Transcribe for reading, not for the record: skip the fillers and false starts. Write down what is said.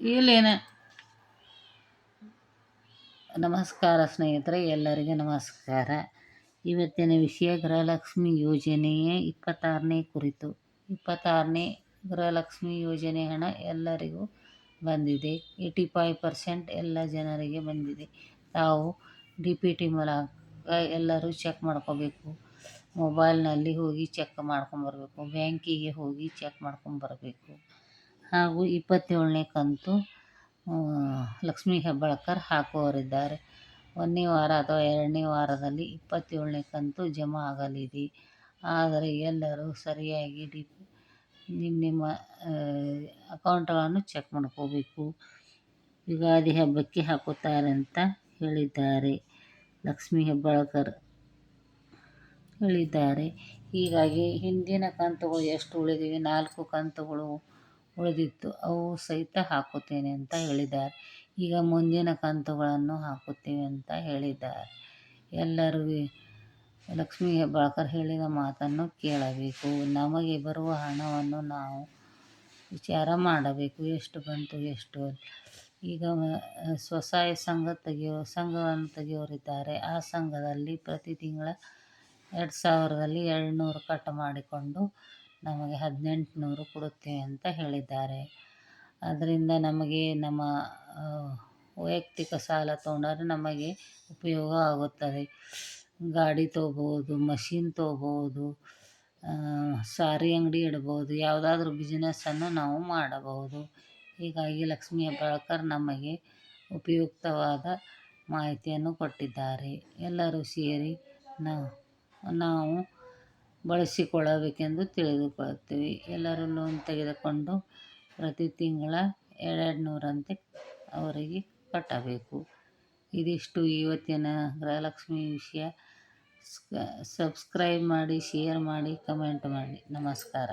ಇಲ್ಲೇನ. ನಮಸ್ಕಾರ ಸ್ನೇಹಿತರೆ, ಎಲ್ಲರಿಗೂ ನಮಸ್ಕಾರ. ಇವತ್ತಿನ ವಿಷಯ ಗೃಹಲಕ್ಷ್ಮಿ ಯೋಜನೆಯ 26ನೇ ಕುರಿತು. 26ನೇ ಗೃಹಲಕ್ಷ್ಮಿ ಯೋಜನೆ ಹಣ ಎಲ್ಲರಿಗೂ ಬಂದಿದೆ. 85% ಎಲ್ಲ ಜನರಿಗೆ ಬಂದಿದೆ. ತಾವು DPT ಮೂಲಕ ಎಲ್ಲರೂ ಚೆಕ್ ಮಾಡ್ಕೋಬೇಕು. ಮೊಬೈಲ್ನಲ್ಲಿ ಹೋಗಿ ಚೆಕ್ ಮಾಡ್ಕೊಂಬರ್ಬೇಕು. ಬ್ಯಾಂಕಿಗೆ ಹೋಗಿ ಚೆಕ್ ಮಾಡ್ಕೊಂಬರ್ಬೇಕು. ಹಾಗೂ 27ನೇ ಕಂತು ಲಕ್ಷ್ಮೀ ಹೆಬ್ಬಾಳ್ಕರ್ ಹಾಕುವವರಿದ್ದಾರೆ. 1ನೇ ವಾರ ಅಥವಾ 2ನೇ ವಾರದಲ್ಲಿ 27ನೇ ಕಂತು ಜಮಾ ಆಗಲಿದೆ. ಆದರೆ ಎಲ್ಲರೂ ಸರಿಯಾಗಿ ನಿಮ್ಮ ಅಕೌಂಟ್ಗಳನ್ನು ಚೆಕ್ ಮಾಡ್ಕೋಬೇಕು. ಯುಗಾದಿ ಹಬ್ಬಕ್ಕೆ ಹಾಕುತ್ತಾರೆ ಅಂತ ಹೇಳಿದ್ದಾರೆ. ಲಕ್ಷ್ಮೀ ಹೆಬ್ಬಾಳ್ಕರ್ ಹೇಳಿದ್ದಾರೆ. ಹೀಗಾಗಿ ಹಿಂದಿನ ಕಂತುಗಳು ಎಷ್ಟು ಉಳಿದಿವೆ, 4 ಕಂತುಗಳು ಉಳಿದಿತ್ತು, ಅವು ಸಹಿತ ಹಾಕುತ್ತೇನೆ ಅಂತ ಹೇಳಿದ್ದಾರೆ. ಈಗ ಮುಂದಿನ ಕಂತುಗಳನ್ನು ಹಾಕುತ್ತೇವೆ ಅಂತ ಹೇಳಿದ್ದಾರೆ. ಎಲ್ಲರೂ ಲಕ್ಷ್ಮೀ ಹೆಬ್ಬಾಳ್ಕರ್ ಹೇಳಿದ ಮಾತನ್ನು ಕೇಳಬೇಕು. ನಮಗೆ ಬರುವ ಹಣವನ್ನು ನಾವು ವಿಚಾರ ಮಾಡಬೇಕು. ಎಷ್ಟು ಬಂತು ಎಷ್ಟು. ಈಗ ಸ್ವಸಹಾಯ ಸಂಘವನ್ನು ತೆಗೆಯೋರಿದ್ದಾರೆ. ಆ ಸಂಘದಲ್ಲಿ ಪ್ರತಿ ತಿಂಗಳ 2000ರಲ್ಲಿ 200 ಕಟ್ ಮಾಡಿಕೊಂಡು ನಮಗೆ 1800 ಕೊಡುತ್ತೇವೆ ಅಂತ ಹೇಳಿದ್ದಾರೆ. ಅದರಿಂದ ನಮಗೆ ನಮ್ಮ ವೈಯಕ್ತಿಕ ಸಾಲ ತೊಗೊಂಡರೆ ನಮಗೆ ಉಪಯೋಗ ಆಗುತ್ತದೆ. ಗಾಡಿ ತೊಗೋಬೋದು, ಮಷಿನ್ ತೊಗೋಬೋದು, ಸಾರಿ ಅಂಗಡಿ ಇಡ್ಬೋದು, ಯಾವುದಾದ್ರೂ ಬಿಸ್ನೆಸ್ಸನ್ನು ನಾವು ಮಾಡಬಹುದು. ಹೀಗಾಗಿ ಲಕ್ಷ್ಮೀ ಹೆಬ್ಬಾಳ್ಕರ್ ನಮಗೆ ಉಪಯುಕ್ತವಾದ ಮಾಹಿತಿಯನ್ನು ಕೊಟ್ಟಿದ್ದಾರೆ. ಎಲ್ಲರೂ ಸೇರಿ ನಾವು ಬಳಸಿಕೊಳ್ಳಬೇಕೆಂದು ತಿಳಿದುಕೊಳ್ಳುತ್ತೇವೆ. ಎಲ್ಲರೂ ಲೋನ್ ತೆಗೆದುಕೊಂಡು ಪ್ರತಿ ತಿಂಗಳ 200 ಅವರಿಗೆ ಕಟ್ಟಬೇಕು. ಇದಿಷ್ಟು ಇವತ್ತಿನ ಗೃಹಲಕ್ಷ್ಮಿ ವಿಷಯ. ಸಬ್ಸ್ಕ್ರೈಬ್ ಮಾಡಿ, ಶೇರ್ ಮಾಡಿ, ಕಮೆಂಟ್ ಮಾಡಿ. ನಮಸ್ಕಾರ.